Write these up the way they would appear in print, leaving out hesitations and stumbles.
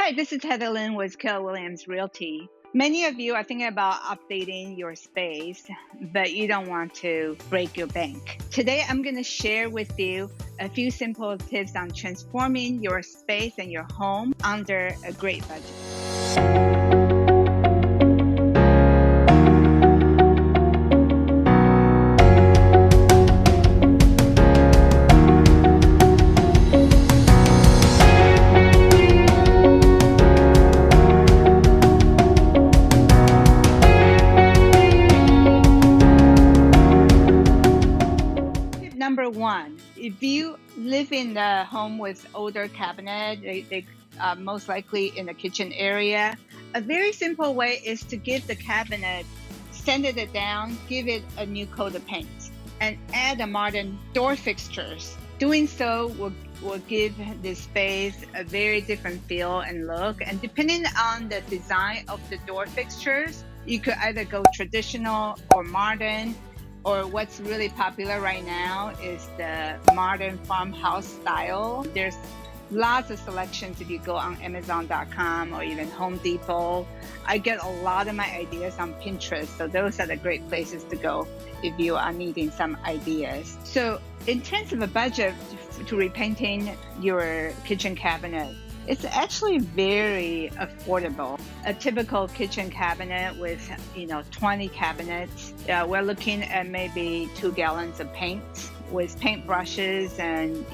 Hi, this is Heather Lynn with Keller Williams Realty. Many of you are thinking about updating your space, but you don't want to break your bank. Today, I'm going to share with you a few simple tips on transforming your space and your home under a great budget. Number one, if you live in a home with older cabinet, they most likely in the kitchen area, a very simple way is to give the cabinet, sand it down, give it a new coat of paint, and add a modern door fixtures. Doing so will give this space a very different feel and look. And depending on the design of the door fixtures, you could either go traditional or modern. Or what's really popular right now is the modern farmhouse style. There's lots of selections if you go on Amazon.com or even Home Depot. I get a lot of my ideas on Pinterest, so those are the great places to go if you are needing some ideas. So in terms of a budget to repainting your kitchen cabinet, it's actually very affordable. A typical kitchen cabinet with 20 cabinets, we're looking at maybe 2 gallons of paint. With paint brushes and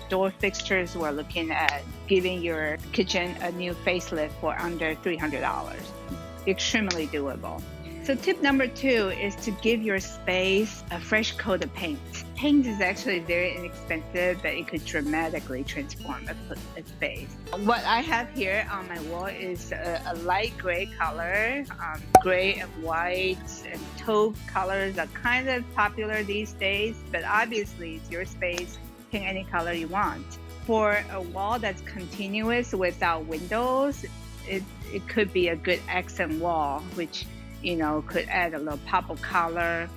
door fixtures, we're looking at giving your kitchen a new facelift for under $300. Extremely doable. So tip number 2 is to give your space a fresh coat of paint. Paint is actually very inexpensive, but it could dramatically transform a space. What I have here on my wall is a light gray color. Gray and white and taupe colors are kind of popular these days, but obviously it's your space, paint any color you want. For a wall that's continuous without windows, it could be a good accent wall, which could add a little pop of color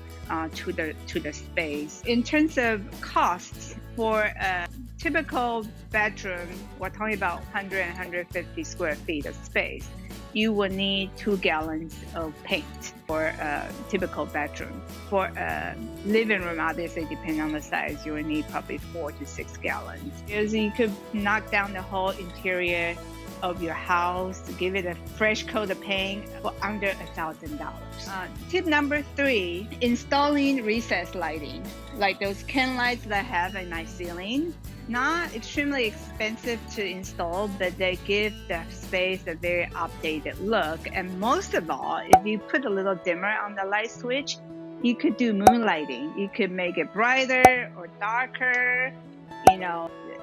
to the space. In terms of costs, for a typical bedroom, we're talking about 100 and 150 square feet of space. You will need 2 gallons of paint for a typical bedroom. For a living room, obviously, depending on the size, you will need probably 4 to 6 gallons. Because you could knock down the whole interior of your house, give it a fresh coat of paint for under $1,000. Tip number 3, installing recessed lighting, like those can lights that I have in my ceiling. Not extremely expensive to install, but they give the space a very updated look. And most of all, if you put a little dimmer on the light switch, you could do moonlighting. You could make it brighter or darker,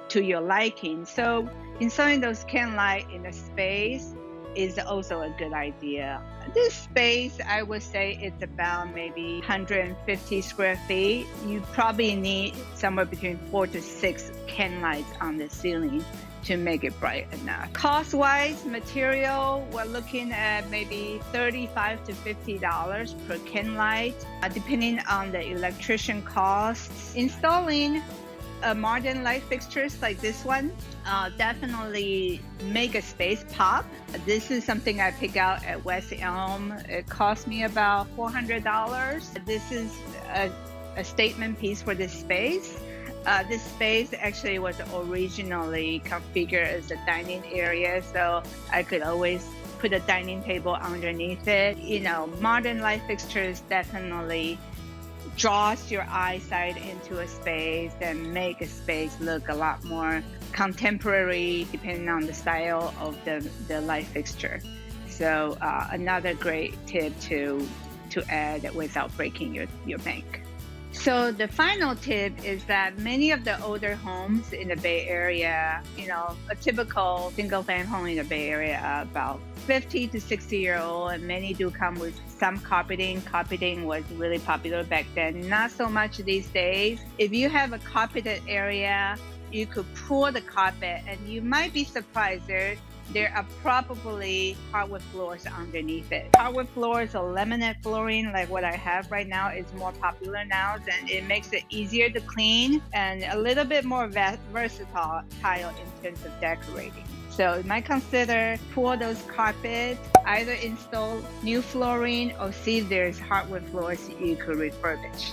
to your liking. So installing those can light in a space is also a good idea. This space, I would say it's about maybe 150 square feet. You probably need somewhere between 4 to 6 can lights on the ceiling to make it bright enough. Cost-wise, material, we're looking at maybe $35 to $50 per can light, depending on the electrician costs. Installing modern light fixtures like this one definitely make a space pop. This is something I pick out at West Elm. It cost me about $400. This is a statement piece for this space. This space actually was originally configured as a dining area, so I could always put a dining table underneath it. Modern light fixtures definitely draws your eyesight into a space and make a space look a lot more contemporary depending on the style of the light fixture. So another great tip to add without breaking your bank. So the final tip is that many of the older homes in the Bay Area, a typical single-family home in the Bay Area are about 50 to 60-year-old, and many do come with some carpeting. Carpeting was really popular back then, not so much these days. If you have a carpeted area, you could pull the carpet, and you might be surprised there are probably hardwood floors underneath it. Hardwood floors or laminate flooring, like what I have right now, is more popular now, and it makes it easier to clean and a little bit more versatile in terms of decorating. So you might consider pull those carpets, either install new flooring or see if there's hardwood floors you could refurbish.